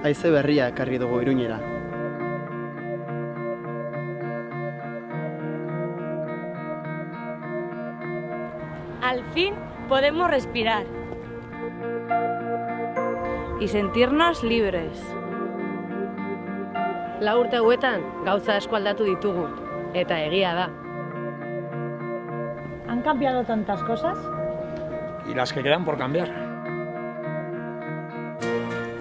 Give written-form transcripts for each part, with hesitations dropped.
haize berria ekarri dugu Iruñera. Al fin podemos respirar y sentirnos libres. Lau urte hauetan gauza asko aldatu ditugu, eta egia da. ¿Han cambiado tantas cosas? Y las que quedan por cambiar.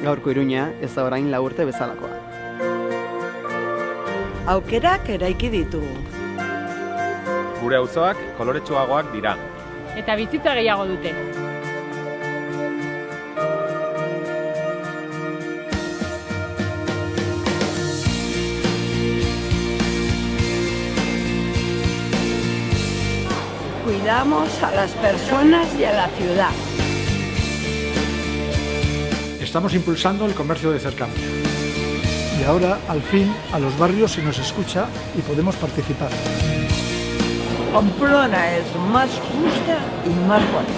Gaurko Iruña ez da orain 4 urte bezalakoa. Aukerak eraiki ditugu. Gure auzoak koloretsuagoak dira. Eta bizitza gehiago dute. Cuidamos a las personas y a la ciudad. Estamos impulsando el comercio de cercanía. Y ahora, al fin, a los barrios se nos escucha y podemos participar. Pamplona es más justa y más bonita.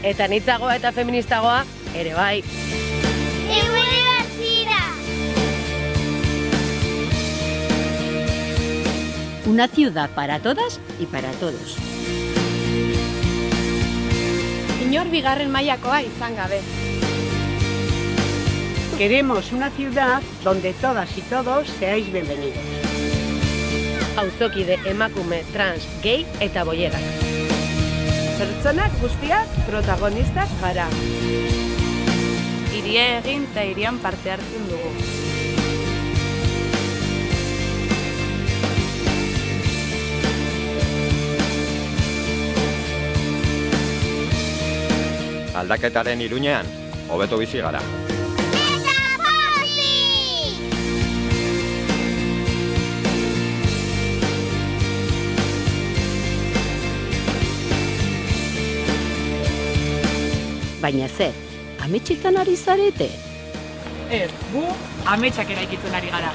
Eta nitzagoa eta feministagoa ere bai. Una ciudad para todas y para todos. Inor bigarren mailakoa izan gabe. Queremos una ciudad donde todas y todos seáis bienvenidos. Auzokide emakume, trans, gay eta boierak. Pertsonak guztiak protagonistak gara. Hiria egin eta hirian parte hartzen dugu. Aldaketaren Iruñean, hobeto bizi gara. Baina zer, ametsetan ari zarete? Ez, gu ametsak eraikitzen ari gara.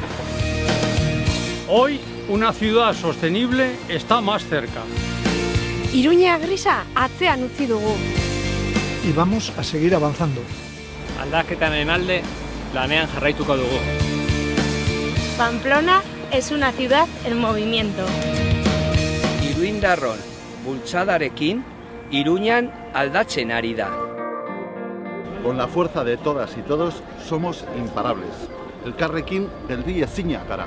Hoy, una ciudad sostenible está más cerca. Iruña grisa atzean utzi dugu. Y vamos a seguir avanzando. Aldaketaren alde, lanean jarraituko dugu. Pamplona es una ciudad en movimiento. Iruindarron bultzadarekin, Iruñan aldatzen ari da. Con la fuerza de todas y todos somos imparables. Elkarrekin geldi ezina gara.